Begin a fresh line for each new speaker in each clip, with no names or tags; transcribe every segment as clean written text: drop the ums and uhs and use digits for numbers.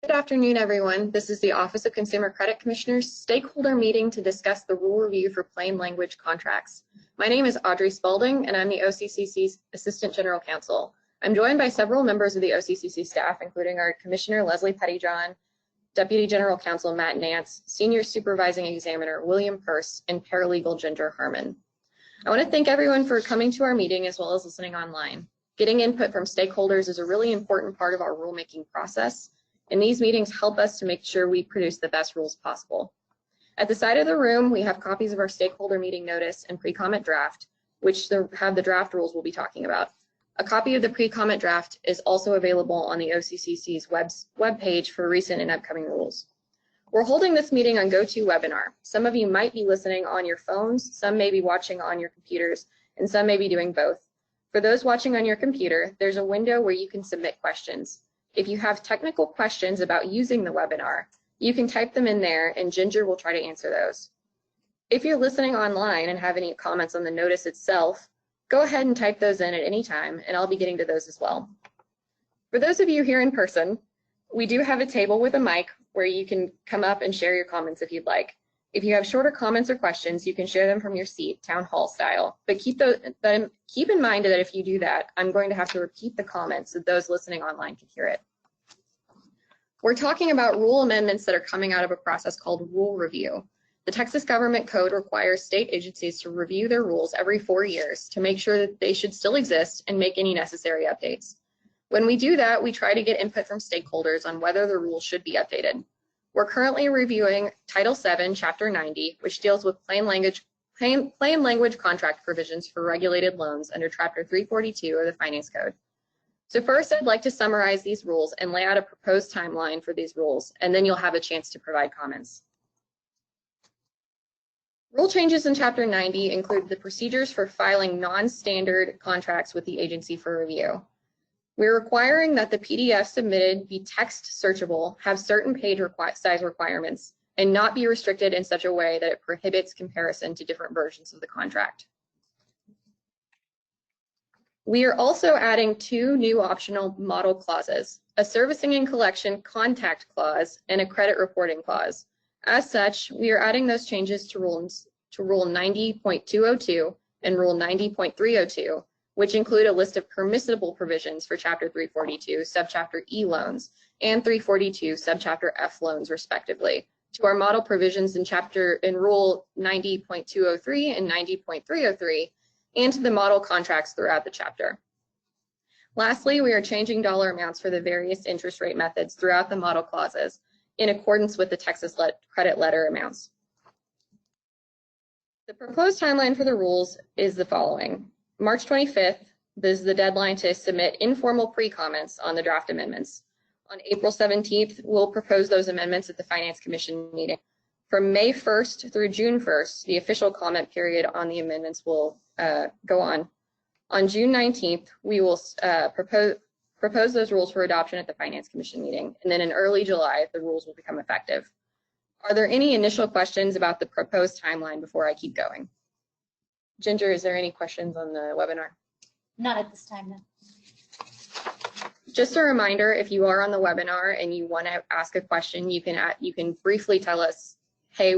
Good afternoon, everyone. This is the Office of Consumer Credit Commissioner's stakeholder meeting to discuss the rule review for plain language contracts. My name is Audrey Spalding, and I'm the OCCC's Assistant General Counsel. I'm joined by several members of the OCCC staff, including our Commissioner Leslie Pettyjohn, Deputy General Counsel Matt Nance, Senior Supervising Examiner William Purse, and Paralegal Ginger Herman. I want to thank everyone for coming to our meeting as well as listening online. Getting input from stakeholders is a really important part of our rulemaking process, and these meetings help us to make sure we produce the best rules possible. At the side of the room, we have copies of our stakeholder meeting notice and pre-comment draft, which have the draft rules we'll be talking about. A copy of the pre-comment draft is also available on the OCCC's webpage for recent and upcoming rules. We're holding this meeting on GoToWebinar. Some of you might be listening on your phones, some may be watching on your computers, and some may be doing both. For those watching on your computer, there's a window where you can submit questions. If you have technical questions about using the webinar, you can type them in there and Ginger will try to answer those. If you're listening online and have any comments on the notice itself, go ahead and type those in at any time and I'll be getting to those as well. For those of you here in person, we do have a table with a mic where you can come up and share your comments if you'd like. If you have shorter comments or questions, you can share them from your seat, town hall style. But keep in mind that if you do that, I'm going to have to repeat the comments so those listening online can hear it. We're talking about rule amendments that are coming out of a process called rule review. The Texas Government Code requires state agencies to review their rules every 4 years to make sure that they should still exist and make any necessary updates. When we do that, we try to get input from stakeholders on whether the rules should be updated. We're currently reviewing Title VII, Chapter 90, which deals with plain language contract provisions for regulated loans under Chapter 342 of the Finance Code. So first, I'd like to summarize these rules and lay out a proposed timeline for these rules, and then you'll have a chance to provide comments. Rule changes in Chapter 90 include the procedures for filing non-standard contracts with the agency for review. We're requiring that the PDF submitted be text searchable, have certain page size requirements, and not be restricted in such a way that it prohibits comparison to different versions of the contract. We are also adding 2 new optional model clauses, a servicing and collection contact clause and a credit reporting clause. As such, we are adding those changes to Rule 90.202 and Rule 90.302, which include a list of permissible provisions for Chapter 342, Subchapter E loans, and 342, Subchapter F loans, respectively, to our model provisions in Rule 90.203 and 90.303, and to the model contracts throughout the chapter. Lastly, we are changing dollar amounts for the various interest rate methods throughout the model clauses in accordance with the Texas credit letter amounts. The proposed timeline for the rules is the following. March 25th, this is the deadline to submit informal pre-comments on the draft amendments. On April 17th, we'll propose those amendments at the Finance Commission meeting. From May 1st through June 1st, the official comment period on the amendments will go on. On June 19th, we will propose those rules for adoption at the Finance Commission meeting, and then in early July, the rules will become effective. Are there any initial questions about the proposed timeline before I keep going? Ginger, is there any questions on the webinar?
Not at this time, no.
Just a reminder, if you are on the webinar and you want to ask a question, you can briefly tell us, hey,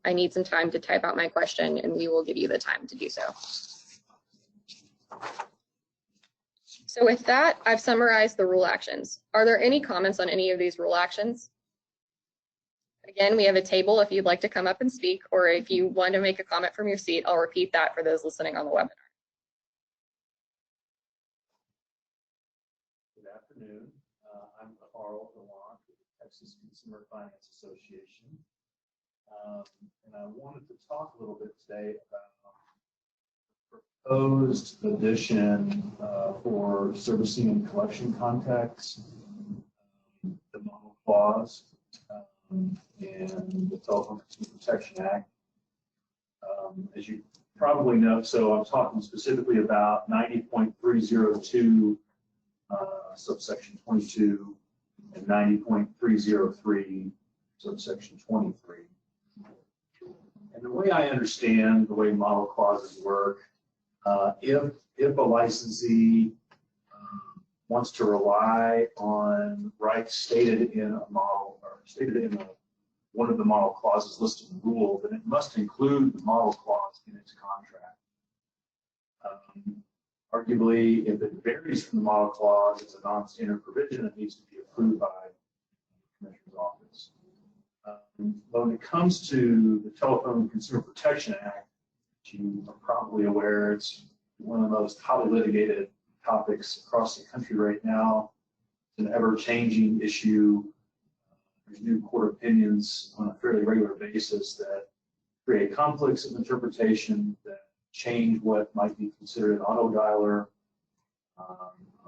I need some time to type out my question, and we will give you the time to do so. So with that, I've summarized the rule actions. Are there any comments on any of these rule actions? Again, we have a table if you'd like to come up and speak, or if you want to make a comment from your seat, I'll repeat that for those listening on the webinar.
Good afternoon. I'm Carl DeLong with the Texas Consumer Finance Association. And I wanted to talk a little bit today about the proposed addition for servicing and collection contacts, the model clause, and the Telephone Consumer Protection Act. As you probably know, so I'm talking specifically about 90.302 subsection 22 and 90.303 subsection 23. And the way I understand the way model clauses work, if a licensee wants to rely on rights stated in a model or stated in one of the model clauses listed in the rule, then it must include the model clause in its contract. Arguably, if it varies from the model clause, it's a non-standard provision that needs to be approved by the Commissioner's office. But when it comes to the Telephone Consumer Protection Act, which you are probably aware, it's one of the most hotly litigated topics across the country right now. It's an ever-changing issue. There's new court opinions on a fairly regular basis that create conflicts of interpretation, that change what might be considered an auto dialer,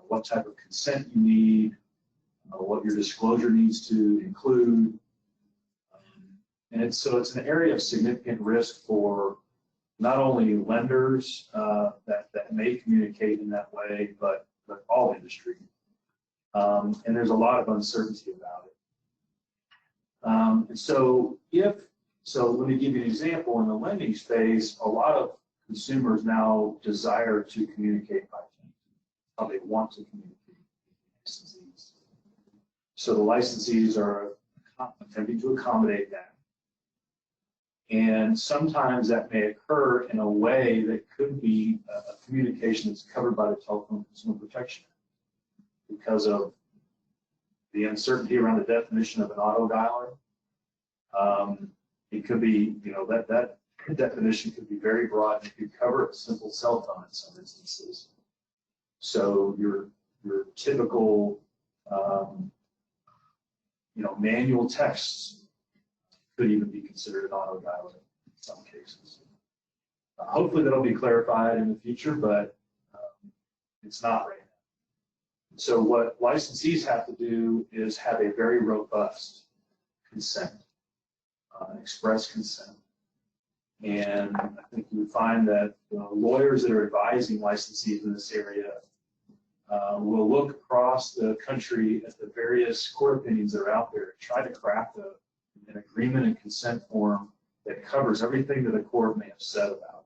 what type of consent you need, what your disclosure needs to include. And so it's an area of significant risk for not only lenders that may communicate in that way, but all industry. And there's a lot of uncertainty about it. And so let me give you an example. In the lending space, a lot of consumers now desire to communicate by text, how they want to communicate with licensees. So the licensees are attempting to accommodate that. And sometimes that may occur in a way that could be a communication that's covered by the Telephone Consumer Protection Act because of the uncertainty around the definition of an auto dialer. It could be, that definition could be very broad. It could cover a simple cell phone in some instances. So your typical, manual texts could even be considered an auto dialer in some cases. Hopefully that'll be clarified in the future, but it's not right now. So what licensees have to do is have a very robust consent, express consent. And I think you would find that lawyers that are advising licensees in this area will look across the country at the various court opinions that are out there and try to craft an agreement and consent form that covers everything that the court may have said about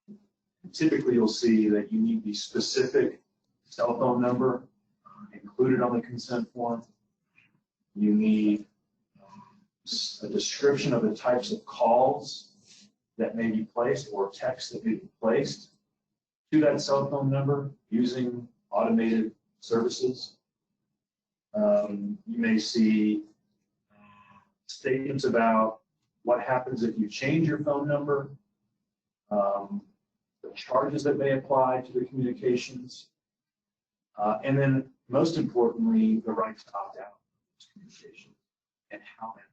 it. And typically, you'll see that you need the specific cell phone number included on the consent form. You need a description of the types of calls that may be placed or text that may be placed to that cell phone number using automated services. You may see statements about what happens if you change your phone number, the charges that may apply to the communications, and then most importantly, the right to opt out of those communications and how it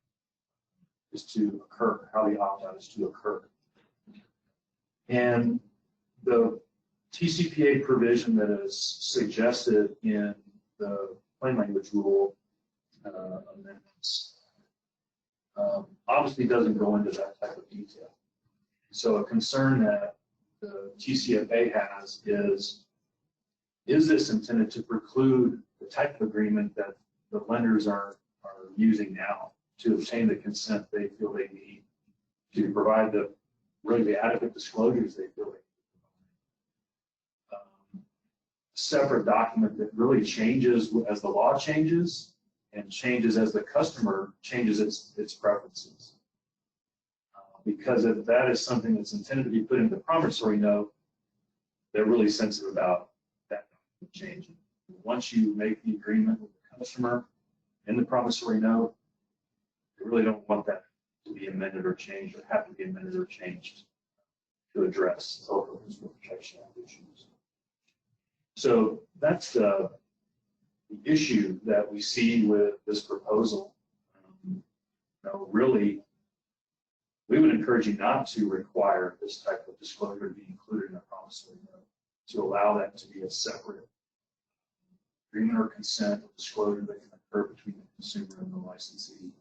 is to occur, how the opt-out is to occur. And the TCPA provision that is suggested in the plain language rule amendments obviously doesn't go into that type of detail. So a concern that the TCFA has is this intended to preclude the type of agreement that the lenders are using now to obtain the consent they feel they need to provide the adequate disclosures they feel they need. Separate document that really changes as the law changes and changes as the customer changes its preferences. Because if that is something that's intended to be put into the promissory note, they're really sensitive about that changing. Once you make the agreement with the customer in the promissory note, they really don't want that to be amended or changed or have to be amended or changed to address Telephone Consumer Protection Act issues. So that's the issue that we see with this proposal. Really, we would encourage you not to require this type of disclosure to be included in a promissory note, to allow that to be a separate agreement or consent or disclosure that can occur between the consumer and the licensee.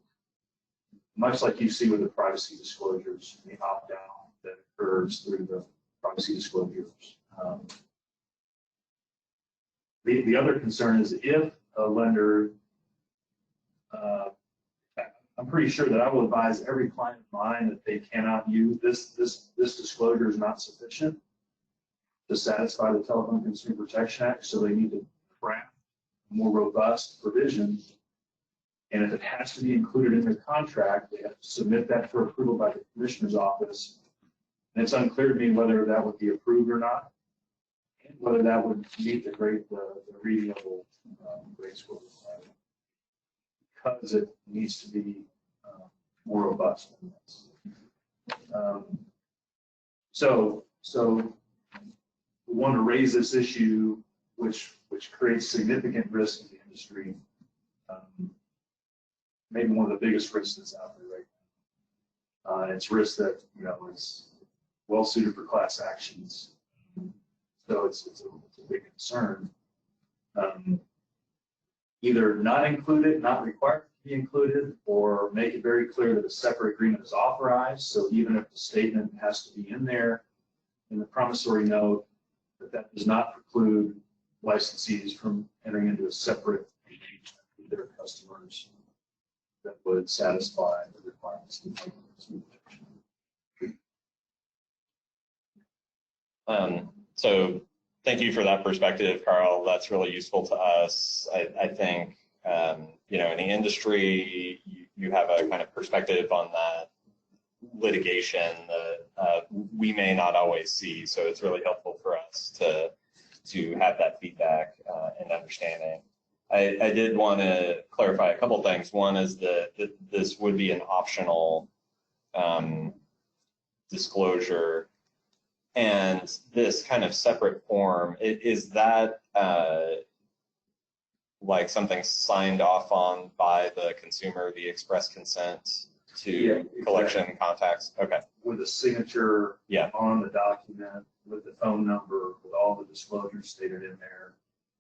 Much like you see with the privacy disclosures, the opt-out that occurs through the privacy disclosures. The other concern is if a lender, I'm pretty sure that I will advise every client of mine that they cannot use this disclosure is not sufficient to satisfy the Telephone Consumer Protection Act, so they need to craft more robust provision. And if it has to be included in their contract, they have to submit that for approval by the commissioner's office. And it's unclear to me whether that would be approved or not, and whether that would meet the reading level grade school requirement, because it needs to be more robust than this. So we want to raise this issue, which creates significant risk in the industry. Maybe one of the biggest risks that's out there right now. It's risk that is well suited for class actions. So it's a big concern. Either not include it, not required to be included, or make it very clear that a separate agreement is authorized. So even if the statement has to be in there in the promissory note, that does not preclude licensees from entering into a separate engagement with their customers that would satisfy the requirements of the consumer protection.
So thank you for that perspective, Carl. That's really useful to us. I think, in the industry, you have a kind of perspective on that litigation that we may not always see. So it's really helpful for us to have that feedback and understanding. I did want to clarify a couple things. One is that this would be an optional disclosure. And this kind of separate form, is that like something signed off on by the consumer, the express consent to collection contacts? Okay.
With a signature on the document, with the phone number, with all the disclosures stated in there,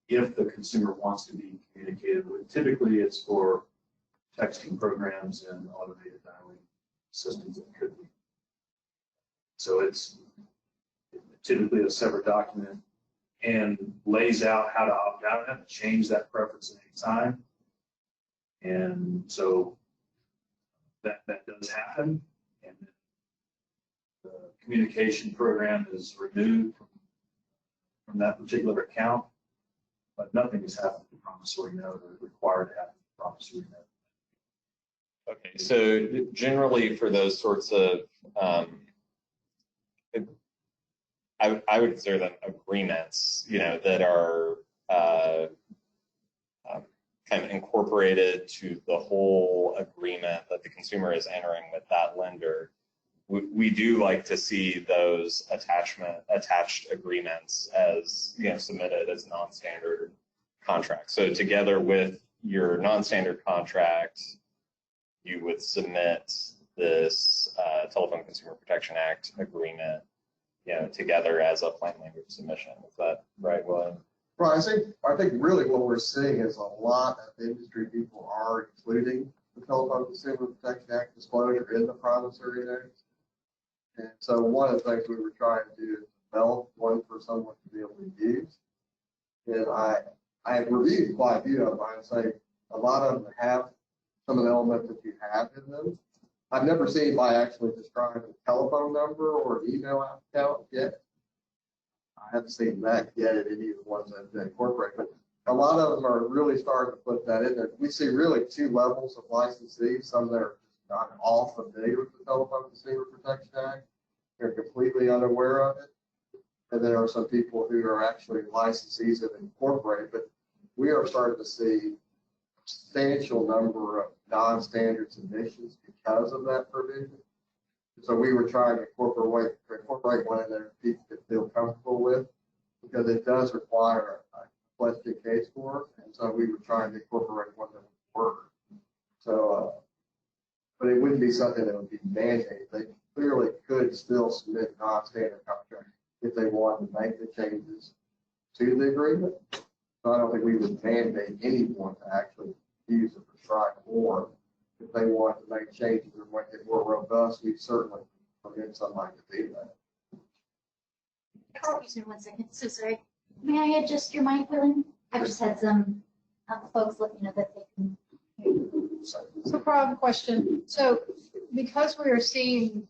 if the consumer wants to be communicated with. Typically, it's for texting programs and automated dialing systems that could be. So it's typically a separate document and lays out how to opt out and change that preference at any time. And so that does happen. And the communication program is removed from that particular account, but nothing has happened to the promissory note or required to happen to the promissory note.
Okay, so generally for those sorts of I would consider them agreements, that are kind of incorporated to the whole agreement that the consumer is entering with that lender. We do like to see those attached agreements as submitted as non-standard contracts. So together with your non-standard contract, you would submit this Telephone Consumer Protection Act agreement together as a plain language submission. Is that right, William?
Right. I think really what we're seeing is a lot of industry people are including the Telephone Consumer Protection Act disclosure in the promissory notes. And so one of the things we were trying to do is develop one for someone to be able to use. And I have reviewed quite a few of them. I would say a lot of them have some of the elements that you have in them. I've never seen anybody actually describe a telephone number or an email account yet. I haven't seen that yet in any of the ones that have been incorporated. But a lot of them are really starting to put that in there. We see really two levels of licensees. Some that are just not all familiar with the Telephone Consumer Protection Act. They're completely unaware of it. And there are some people who are actually licensees that incorporate. But we are starting to see a substantial number of non-standard submissions because of that provision. So we were trying to incorporate one in there people could feel comfortable with, because it does require a question case score, and so we were trying to incorporate one that would work. So, but it wouldn't be something that would be mandated. They clearly could still submit non-standard contracts if they wanted to make the changes to the agreement. So I don't think we would mandate anyone to actually use a prescribed form. If they want to make changes or make it more robust, we certainly permit somebody to do that.
Carl, just 1 second. So sorry. May I adjust your mic, William? I've just had some folks let me know that they can hear you.
So Carl, I have a question. So because we are seeing,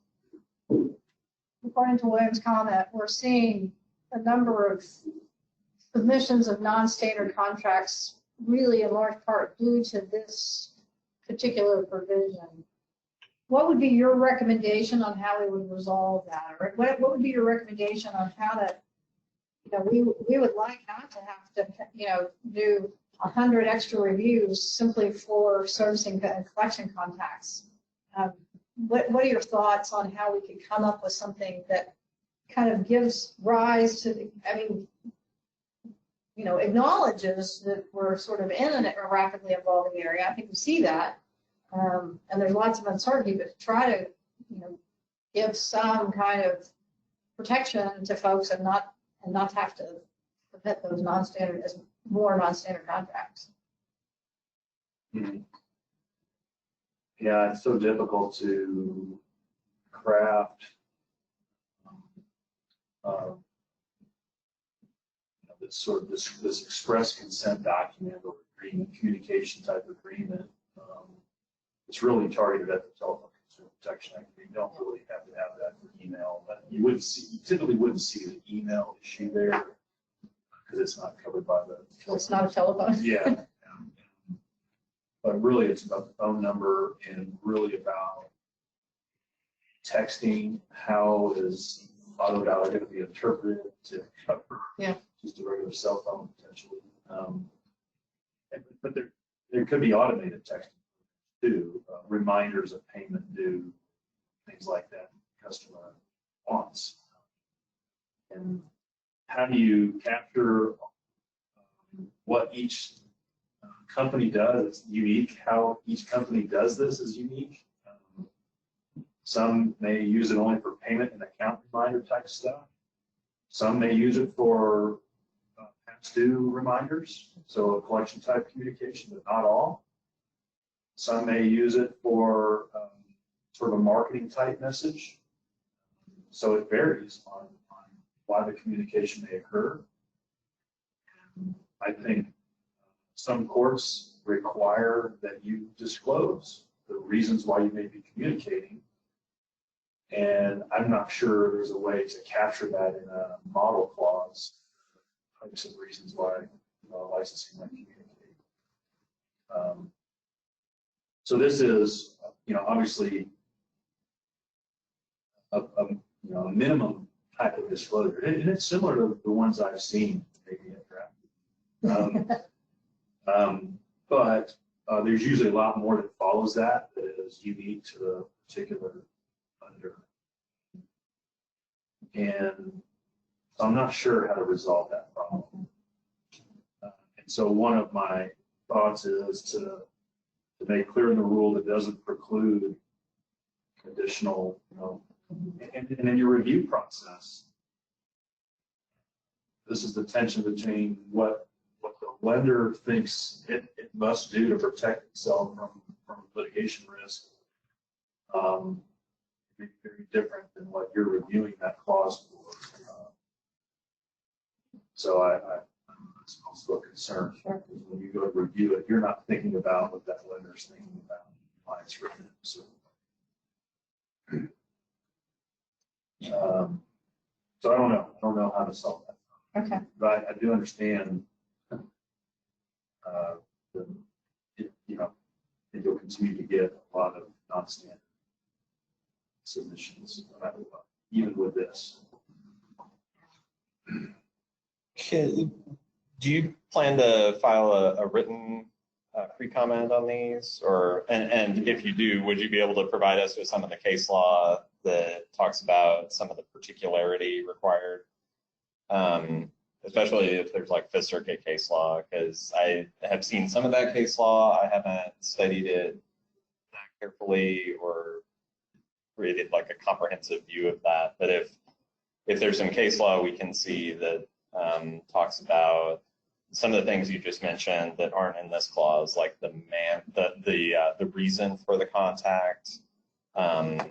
according to William's comment, we're seeing a number of submissions of non-standard contracts really in large part due to this particular provision. What would be your recommendation on how we would resolve that? Or what would be your recommendation on how to, we would like not to have to, do 100 extra reviews simply for servicing and collection contacts. What are your thoughts on how we could come up with something that kind of gives rise to the, acknowledges that we're sort of in a rapidly evolving area. I think we see that. And there's lots of uncertainty, but to try to, give some kind of protection to folks and not have to permit those non-standard as more non-standard contracts.
Mhm. Yeah, it's so difficult to craft this sort of this express consent document or communication type agreement. It's really targeted at the Telephone Consumer Protection Act. You don't really have to have that for email, but you typically wouldn't see the email issue there because it's not covered by the.
It's not a telephone.
Yeah. But really, it's about the phone number and really about texting. How is auto dialer going to be interpreted to cover just a regular cell phone potentially? But there could be automated texting too, reminders of payment due, things like that. Customer wants. And how do you capture what each company does? It's unique. How each company does this is unique. Some may use it only for payment and account reminder type stuff. Some may use it for past due reminders, so a collection type communication, but not all. Some may use it for sort of a marketing type message. So it varies on why the communication may occur. I think some courts require that you disclose the reasons why you may be communicating. And I'm not sure there's a way to capture that in a model clause, types of reasons why licensing might communicate. So this is, obviously a minimum type of disclosure, and it's similar to the ones I've seen maybe at draft. But there's usually a lot more that follows that is unique to the particular under. And so I'm not sure how to resolve that problem. And so one of my thoughts is to make clear in the rule that doesn't preclude additional, and in your review process, this is the tension between what the lender thinks it must do to protect itself from litigation risk. Be very different than what you're reviewing that clause for. So I'm also a concern. Sure. When you go to review it, you're not thinking about what that lender's thinking about. Why it's written. So I don't know. I don't know how to solve that.
Okay.
But I do understand. You'll continue to get a lot of non-standard submissions, no matter what, even with this.
Do you plan to file a written pre-comment on these, and if you do, would you be able to provide us with some of the case law that talks about some of the particularity required, especially if there's like Fifth Circuit case law? Because I have seen some of that case law. I haven't studied it that carefully or created like a comprehensive view of that. But if there's some case law we can see that talks about some of the things you just mentioned that aren't in this clause, like the reason for the contact, the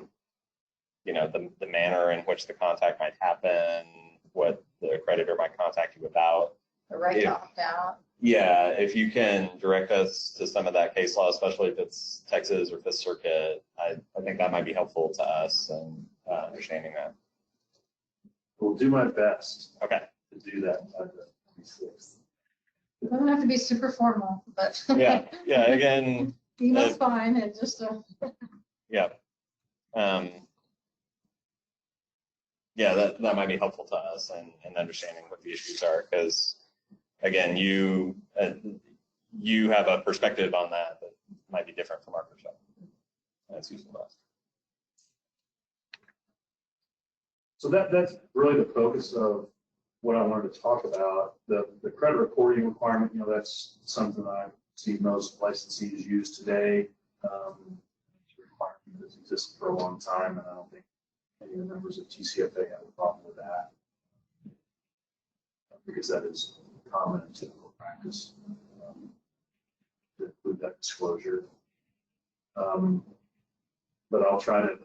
manner in which the contact might happen, what the creditor might contact you about.
The right to opt out.
Yeah, if you can direct us to some of that case law, especially if it's Texas or Fifth Circuit, I think that might be helpful to us and understanding that.
We'll do my best.
Okay.
To do that by the 26th.
Doesn't have to be super formal, but.
Yeah, again,
Email's fine, and just,
yeah. Yeah, that might be helpful to us in understanding what the issues are, because again, you have a perspective on that might be different from our perspective. That's useful to us.
So that's really the focus of what I wanted to talk about. The credit reporting requirement, that's something that I see most licensees use today. It's a requirement that's existed for a long time, and I don't think any of the members of TCFA have a problem with that, because that is common and typical practice to include that disclosure. But I'll try to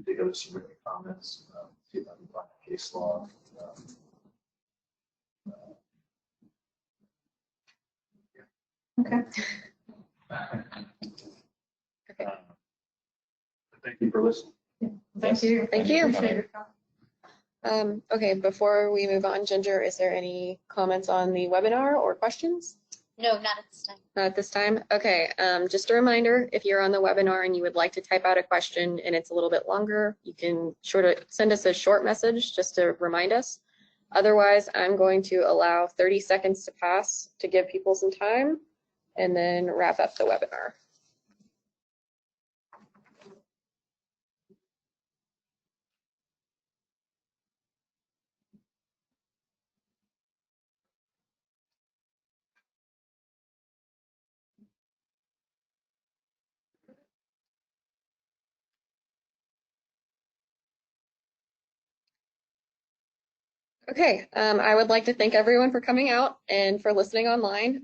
dig up some written comments, see if I can find a case law.
okay.
Thank you for listening.
Thank you.
Thank you.
Appreciate your comment.
Okay, before we move on, Ginger, is there any comments on the webinar or questions?
No, not at this time.
Not at this time? Okay, just a reminder, if you're on the webinar and you would like to type out a question and it's a little bit longer, you can send us a short message just to remind us. Otherwise, I'm going to allow 30 seconds to pass to give people some time and then wrap up the webinar. Okay, I would like to thank everyone for coming out and for listening online.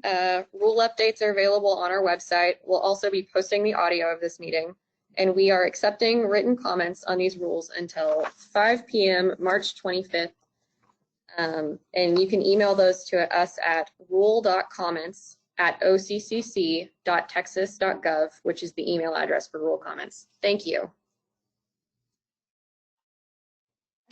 Rule updates are available on our website. We'll also be posting the audio of this meeting, and we are accepting written comments on these rules until 5 p.m. March 25th. And you can email those to us at rule.comments@occc.texas.gov, which is the email address for rule comments. Thank you.